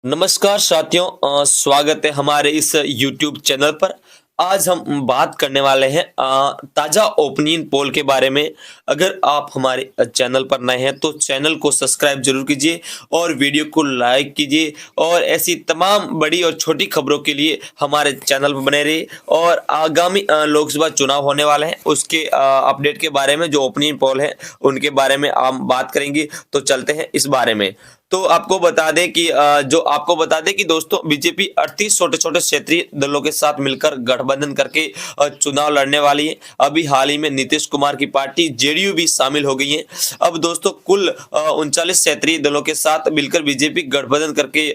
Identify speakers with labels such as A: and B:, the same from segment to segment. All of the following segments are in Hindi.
A: नमस्कार साथियों, स्वागत है हमारे इस YouTube चैनल पर। आज हम बात करने वाले हैं ताज़ा ओपिनियन पोल के बारे में। अगर आप हमारे चैनल पर नए हैं तो चैनल को सब्सक्राइब जरूर कीजिए और वीडियो को लाइक कीजिए और ऐसी तमाम बड़ी और छोटी खबरों के लिए हमारे चैनल पर बने रहिए। और आगामी लोकसभा चुनाव होने वाले हैं उसके अपडेट के बारे में, जो ओपिनियन पोल है उनके बारे में हम बात करेंगे। तो चलते हैं इस बारे में। तो आपको बता दें कि दोस्तों, बीजेपी 38 छोटे-छोटे क्षेत्रीय दलों के साथ मिलकर गठबंधन करके चुनाव लड़ने वाली है। अभी हाल ही में नीतीश कुमार की पार्टी जेडीयू भी शामिल हो गई है। अब दोस्तों, कुल 39 क्षेत्रीय दलों के साथ मिलकर बीजेपी गठबंधन करके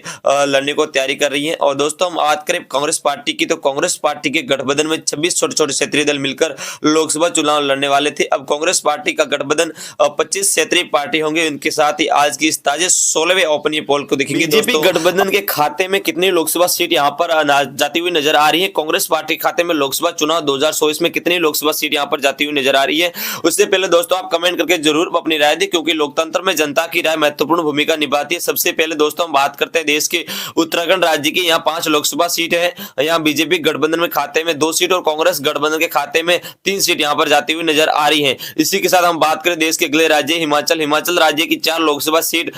A: लड़ने को तैयारी कर रही है। और दोस्तों, हम बात करें कांग्रेस पार्टी की, तो कांग्रेस पार्टी के गठबंधन में 26 छोटे-छोटे क्षेत्रीय दल मिलकर लोकसभा चुनाव लड़ने वाले थे। अब कांग्रेस पार्टी का गठबंधन 25 क्षेत्रीय पार्टी होंगे। उनके साथ ही आज की इस ताजे 16वें ओपिनियन पोल को देखेंगे। बीजेपी गठबंधन के खाते में कितनी लोकसभा सीट यहां पर जाती हुई नजर आ रही है। कांग्रेस पार्टी के खाते में लोकसभा चुनाव 2024 में कितनी लोकसभा सीट यहां पर जाती हुई नजर आ रही है। उससे पहले दोस्तों, आप कमेंट करके जरूर अपनी राय दें, क्योंकि लोकतंत्र में जनता की राय महत्वपूर्ण भूमिका निभाती है। सबसे पहले दोस्तों, हम बात करते हैं देश के उत्तराखंड राज्य की। यहाँ 5 लोकसभा सीट है। यहाँ बीजेपी गठबंधन में खाते में 2 सीट और कांग्रेस गठबंधन के खाते में 3 सीट यहाँ पर जाती हुई नजर आ रही है। इसी के साथ हम बात करें देश के अगले राज्य हिमाचल राज्य की 4 लोकसभा सीट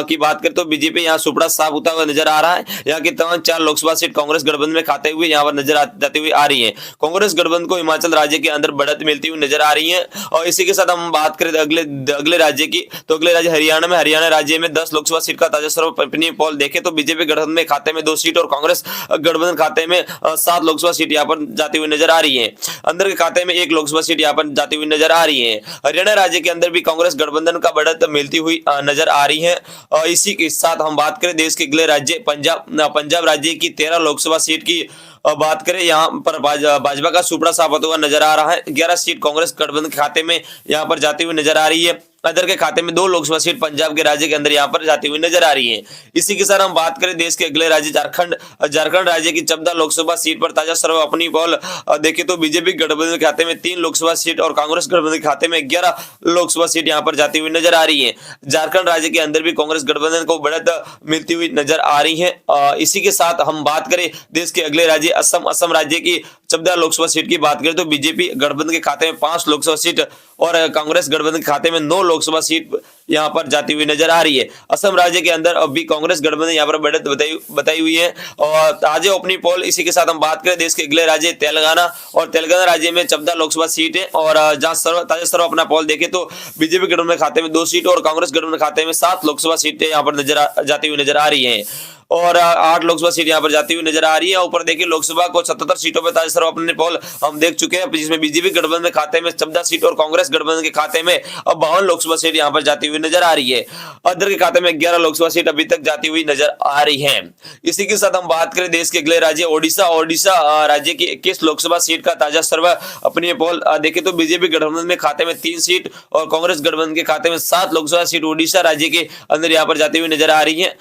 A: की बात करें तो बीजेपी यहाँ सुपड़ा साफ होता हुआ नजर आ रहा है। यहाँ की तमाम 4 लोकसभा सीट कांग्रेस गठबंधन में खाते हुए यहाँ पर नजर जाती हुई आ रही है। कांग्रेस गठबंधन को हिमाचल राज्य के अंदर बढ़त मिलती हुई नजर आ रही है। और इसी के साथ हम बात करें अगले राज्य की, तो अगले राज्य हरियाणा राज्य में 10 लोकसभा सीट का ताजा सर्वोपरि पोल देखे तो बीजेपी गठबंधन में खाते में 2 सीट और कांग्रेस गठबंधन खाते में 7 लोकसभा सीट यहाँ पर जाती हुई नजर आ रही है। अंदर के खाते में 1 लोकसभा सीट यहाँ पर जाती हुई नजर आ रही है। हरियाणा राज्य के अंदर भी कांग्रेस गठबंधन का बढ़त मिलती हुई नजर आ रही है। और इसी के साथ हम बात करें देश के अगले राज्य पंजाब राज्य की 13 लोकसभा सीट की बात करें, यहाँ पर भाजपा का सुपड़ा साफ होता हुआ नजर आ रहा है। 11 सीट कांग्रेस गठबंधन के खाते में यहाँ पर जाती हुई नजर आ रही है। अदर के खाते में 2 लोकसभा सीट पंजाब के राज्य के अंदर यहाँ पर जाती हुई नजर आ रही है। इसी के साथ हम बात करें देश के अगले राज्य झारखंड राज्य की 14 लोकसभा सीट पर ताजा सर्वोपरि पोल देखे तो बीजेपी गठबंधन के खाते में 3 लोकसभा सीट और कांग्रेस गठबंधन के खाते में 11 लोकसभा सीट यहाँ पर जाती हुई नजर आ रही है। झारखंड राज्य के अंदर भी कांग्रेस गठबंधन को बढ़त मिलती हुई नजर आ रही है। इसी के साथ हम बात करें देश के अगले राज्य असम राज्य की 14 लोकसभा सीट की बात करें तो बीजेपी गठबंधन के खाते में 5 लोकसभा सीट और कांग्रेस गठबंधन के खाते में 9 लोकसभा सीट यहाँ पर जाती हुई नजर आ रही है। असम राज्य के अंदर अब भी कांग्रेस गठबंधन यहाँ पर बढ़त बताई हुई है। और ताजे ओपिनियन पोल, इसी के साथ हम बात करें देश के अगले राज्य तेलंगाना राज्य में 14 लोकसभा सीट है। और जहां ताजा अपना पोल देखे तो बीजेपी गठबंधन खाते में 2 सीट और कांग्रेस गठबंधन खाते में 7 लोकसभा सीटें यहाँ पर जाती हुई नजर आ रही है। और 8 लोकसभा सीट यहाँ पर जाती हुई नजर आ रही है। ऊपर देखिए लोकसभा को 77 सीटों पर ताजा सर्वोपरि पोल हम देख चुके हैं, जिसमें बीजेपी गठबंधन के खाते में 14 सीट और कांग्रेस गठबंधन के खाते में अब 52 लोकसभा सीट यहाँ पर जाती हुई नजर आ रही है। अदर के खाते में 11 लोकसभा सीट अभी तक जाती हुई नजर आ रही है। इसी के साथ हम बात करें देश के अगले राज्य ओडिशा राज्य की 21 लोकसभा सीट का ताजा सर्वोपरि पोल देखे तो बीजेपी गठबंधन में खाते में 3 सीट और कांग्रेस गठबंधन के खाते में 7 लोकसभा सीट ओडिशा राज्य के अंदर यहाँ पर जाती हुई नजर आ रही है।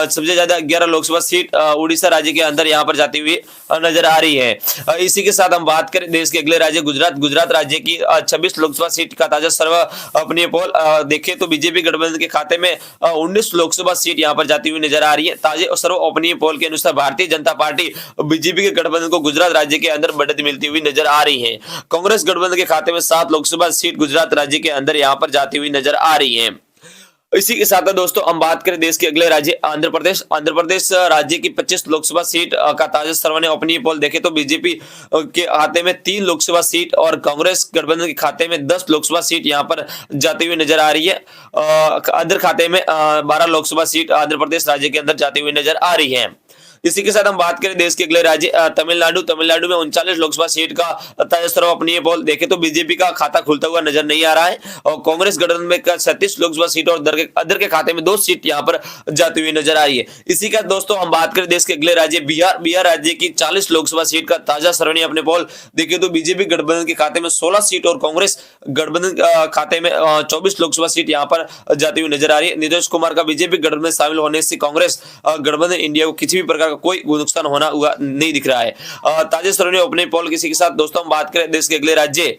A: सबसे ज्यादा 11 लोकसभा सीट उड़ीसा राज्य के अंदर यहाँ पर जाती हुई नजर आ रही है। इसी के साथ हम बात करें देश के अगले राज्य गुजरात राज्य की 26 लोकसभा सीट का ताजा सर्वोपरि पोल देखें तो बीजेपी गठबंधन के खाते में 19 लोकसभा सीट यहाँ पर जाती हुई नजर आ रही है। ताजे सर्वोपरि पोल के अनुसार भारतीय जनता पार्टी बीजेपी के गठबंधन को गुजरात राज्य के अंदर बढ़त मिलती हुई नजर आ रही है। कांग्रेस गठबंधन के खाते में 7 लोकसभा सीट गुजरात राज्य के अंदर यहाँ पर जाती हुई नजर आ रही है। इसी के साथ दोस्तों, हम बात करें देश के अगले राज्य आंध्र प्रदेश राज्य की 25 लोकसभा सीट का ताजा सर्वोपरि पोल देखे तो बीजेपी के खाते में 3 लोकसभा सीट और कांग्रेस गठबंधन के खाते में 10 लोकसभा सीट यहाँ पर जाती हुई नजर आ रही है। अदर खाते में 12 लोकसभा सीट आंध्र प्रदेश राज्य के अंदर जाती हुई नजर आ रही है। इसी के साथ हम बात करें देश के अगले राज्य तमिलनाडु में 39 लोकसभा सीट का ताजा सर्वोपरि पोल देखे तो बीजेपी का खाता खुलता हुआ नजर नहीं आ रहा है। और कांग्रेस गठबंधन में 37 लोकसभा सीट और अदर के खाते में 2 सीट यहाँ पर जाती हुई नजर आ रही है। इसी का दोस्तों, हम बात करें देश के अगले राज्य बिहार राज्य की 40 लोकसभा सीट का ताजा सर्वोपरि पोल देखे तो बीजेपी गठबंधन के खाते में 16 सीट और कांग्रेस गठबंधन खाते में 24 लोकसभा सीट यहाँ पर जाती हुई नजर आ रही है। नीतीश कुमार का बीजेपी गठबंधन में शामिल होने से कांग्रेस गठबंधन इंडिया को किसी भी प्रकार कोई नुकसान होना हुआ नहीं दिख रहा है। ताजे सर्वोपरि पोल किसी के साथ दोस्तों, हम बात करें देश के अगले राज्य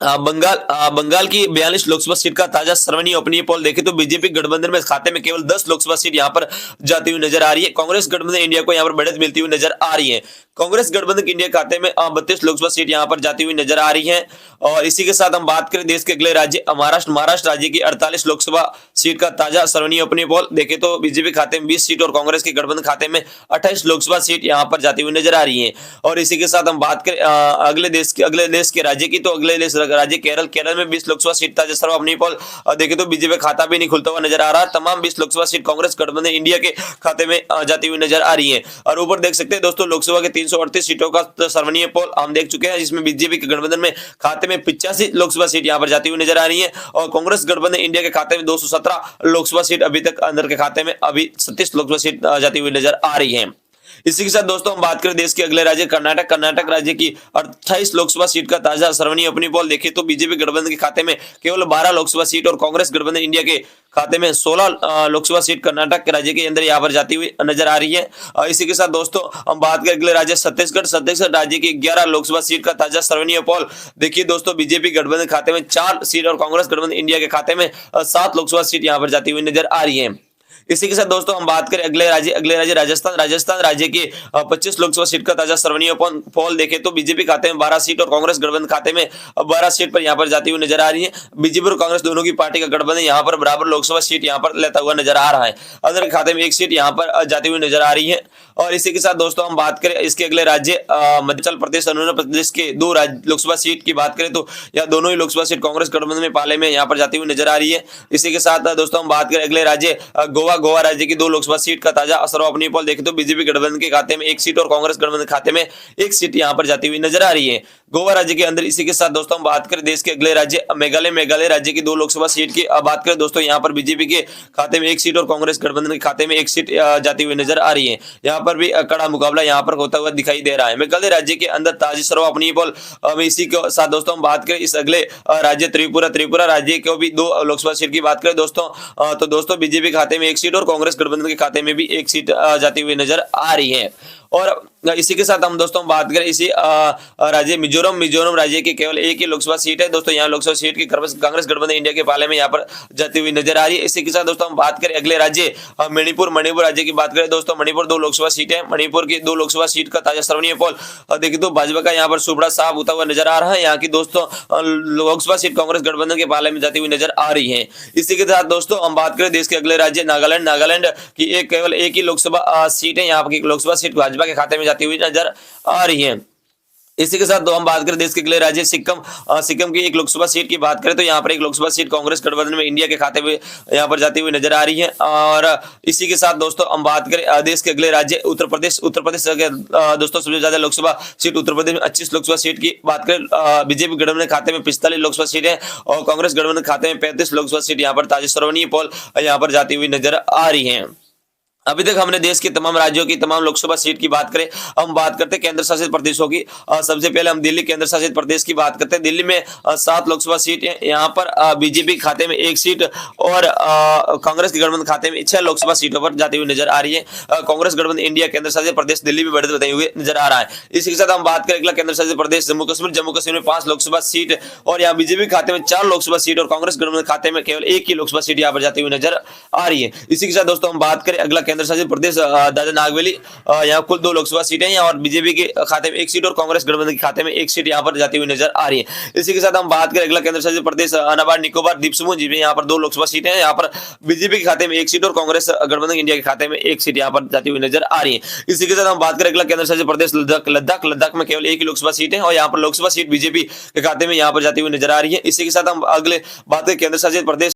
A: बंगाल की 42 लोकसभा सीट का ताजा सर्वनीय ओपिनियन पोल देखें तो बीजेपी गठबंधन में खाते में केवल 10 लोकसभा सीट यहां पर जाती हुई नजर आ रही है। कांग्रेस गठबंधन इंडिया को यहां पर बढ़त मिलती हुई नजर आ रही है। कांग्रेस गठबंधन इंडिया खाते में 32 लोकसभा सीट यहां पर जाती हुई नजर आ रही है। और इसी के साथ हम बात करें देश के अगले राज्य महाराष्ट्र राज्य की 48 लोकसभा सीट का ताजा सर्वनीय ओपिनियन पोल देखें तो बीजेपी खाते में 20 सीट और कांग्रेस के गठबंधन खाते में 28 लोकसभा सीट यहां पर जाती हुई नजर आ रही है। और इसी के साथ हम बात करें अगले देश के राज्य की, तो अगले देश राज्य केरल में 20 लोकसभा सीट था जिस तरह अपनी पोल देखे तो बीजेपी खाता भी नहीं खुलता हुआ नजर आ रहा है। तमाम 20 लोकसभा सीट कांग्रेस गठबंधन इंडिया के खाते में जाती हुई नजर आ रही है। और ऊपर देख सकते हैं दोस्तों लोकसभा के 338 सीटों का सर्वनीय पोल हम देख चुके हैं, जिसमें बीजेपी के गठबंधन में खाते में 85 लोकसभा सीट यहां पर जाती हुई नजर आ रही है। और कांग्रेस गठबंधन इंडिया के खाते में 217 लोकसभा सीट अभी तक अंदर के खाते में अभी 37 लोकसभा सीट जाती हुई नजर आ रही है। इसी के साथ दोस्तों हम बात करें देश के अगले राज्य कर्नाटक राज्य की 28 लोकसभा सीट का ताजा सर्वनीय ओपिनियन पोल देखें तो बीजेपी गठबंधन के खाते में केवल 12 लोकसभा सीट और कांग्रेस गठबंधन इंडिया के खाते में 16 लोकसभा सीट कर्नाटक के राज्य के अंदर यहाँ पर जाती हुई नजर आ रही है। इसी के साथ दोस्तों हम बात करें अगले राज्य छत्तीसगढ़ राज्य की 11 लोकसभा सीट का ताजा सर्वनीय पोल देखिए दोस्तों बीजेपी गठबंधन खाते में 4 सीट और कांग्रेस गठबंधन इंडिया के खाते में 7 लोकसभा सीट यहाँ पर जाती हुई नजर आ रही है। इसी के साथ दोस्तों हम बात करें अगले राज्य राजस्थान राज्य की 25 लोकसभा सीट का ताजा सर्वनीय पोल देखें तो बीजेपी खाते में 12 सीट और कांग्रेस गठबंधन खाते में 12 सीट पर यहां पर जाती हुई नजर आ रही है। बीजेपी और कांग्रेस दोनों की पार्टी का गठबंधन यहां पर बराबर लोकसभा सीट यहां पर लेता हुआ नजर आ रहा है। अदर के खाते में 1 सीट यहां पर जाती हुई नजर आ रही है। और इसी के साथ दोस्तों हम बात करें इसके अगले राज्य मध्य प्रदेश अरुणाचल प्रदेश के 2 लोकसभा सीट की बात करें तो यह दोनों ही लोकसभा सीट कांग्रेस गठबंधन में पाले में यहां पर जाती हुई नजर आ रही है। इसी के साथ दोस्तों हम बात करें अगले राज्य गोवा राज्य की 2 लोकसभा सीट का ताजा सर्वोपरि पोल देखें तो बीजेपी गठबंधन के खाते में 1 सीट और कांग्रेस गठबंधन खाते में 1 सीट यहां पर जाती हुई नजर आ रही है गोवा राज्य के अंदर। इसी के साथ दोस्तों हम बात करें देश के अगले राज्य मेघालय राज्य की 2 लोकसभा सीट की बात करें दोस्तों यहां पर बीजेपी के खाते में 1 सीट और कांग्रेस गठबंधन के खाते में 1 सीट जाती हुई नजर आ रही है। यहां पर भी कड़ा मुकाबला यहां पर होता हुआ दिखाई दे रहा है। मेघालय राज्य के अंदर ताजी सर्वोपरि पोल इसी के साथ दोस्तों हम बात करें इस अगले राज्य त्रिपुरा राज्य को भी 2 लोकसभा सीट की बात करें दोस्तों तो दोस्तों बीजेपी खाते में 1 सीट और कांग्रेस गठबंधन के खाते में भी 1 सीट जाती हुई नजर आ रही है। और इसी के साथ हम दोस्तों बात करें इसी राज्य मिजोरम राज्य की केवल 1 ही लोकसभा सीट है दोस्तों। यहाँ लोकसभा सीट की कांग्रेस गठबंधन इंडिया के पाले में यहाँ पर जाती हुई नजर आ रही है। इसी के साथ दोस्तों हम बात करें अगले राज्य मणिपुर राज्य की बात करें दोस्तों मणिपुर 2 लोकसभा सीट है। मणिपुर की 2 लोकसभा सीट का ताजा सर्वनीय पोल देखिए तो भाजपा का यहाँ पर सुबड़ा साफ होता हुआ नजर आ रहा है। यहाँ की दोस्तों लोकसभा सीट कांग्रेस गठबंधन के पाले में जाती हुई नजर आ रही है। इसी के साथ दोस्तों हम बात करें देश के अगले राज्य नागालैंड की केवल 1 ही लोकसभा सीट है। यहाँ की लोकसभा सीट भाजपा के खाते में जाती हुई नजर आ रही है। इसी के साथ दो हम बात करें देश के अगले राज्य सिक्किम की 1 लोकसभा सीट की बात करें तो यहाँ पर 1 लोकसभा सीट कांग्रेस गठबंधन में इंडिया के खाते में यहाँ पर जाती हुई नजर आ रही है। और इसी के साथ दोस्तों हम बात करें देश के अगले राज्य उत्तर प्रदेश दोस्तों सबसे ज्यादा लोकसभा सीट उत्तर प्रदेश में 25 लोकसभा सीट की बात करें बीजेपी गठबंधन खाते में 45 लोकसभा सीट है और कांग्रेस गठबंधन खाते में 35 लोकसभा सीट यहाँ पर ताजा सर्वनीय पोल यहाँ पर जाती हुई नजर आ रही है। अभी तक हमने देश के तमाम राज्यों की तमाम लोकसभा सीट की बात करें। हम बात करते हैं केंद्र शासित प्रदेशों की। सबसे पहले हम दिल्ली केंद्र शासित प्रदेश की बात करते हैं। दिल्ली में 7 लोकसभा सीट है। यहाँ पर बीजेपी खाते में 1 सीट और कांग्रेस के गठबंधन खाते में 6 लोकसभा सीटों पर जाती हुई नजर आ रही है। कांग्रेस गठबंधन इंडिया केंद्र शासित प्रदेश दिल्ली में बढ़त बताई हुई नजर आ रहा है। इसी के साथ हम बात करें अगला केंद्र शासित प्रदेश जम्मू कश्मीर में 5 लोकसभा सीट और यहाँ बीजेपी खाते में 4 लोकसभा सीट और कांग्रेस गठबंधन खाते में केवल 1 ही लोकसभा सीट यहाँ पर जाती हुई नजर आ रही है। इसी के साथ दोस्तों हम बात करें अगला केंद्र शासित प्रदेश दादरा नागवेली यहाँ कुल 2 लोकसभा सीटें हैं और बीजेपी के खाते में 1 सीट और कांग्रेस गठबंधन के खाते में 1 सीट यहाँ पर जाती हुई नजर आ रही है। इसी के साथ हम बात करें अगला केंद्र शासित प्रदेश निकोबार द्वीप समूह जिसमें यहाँ पर 2 लोकसभा सीटें हैं। यहाँ पर बीजेपी के खाते में 1 सीट और कांग्रेस गठबंधन इंडिया के खाते में 1 सीट यहाँ पर जाती हुई नजर आ रही है। इसी के साथ हम बात करें अगला केंद्र शासित प्रदेश लद्दाख में केवल 1 ही लोकसभा सीट है और यहाँ पर लोकसभा सीट बीजेपी के खाते में यहाँ पर जाती हुई नजर आ रही है। इसी के साथ हम अगले बात करें केंद्र शासित प्रदेश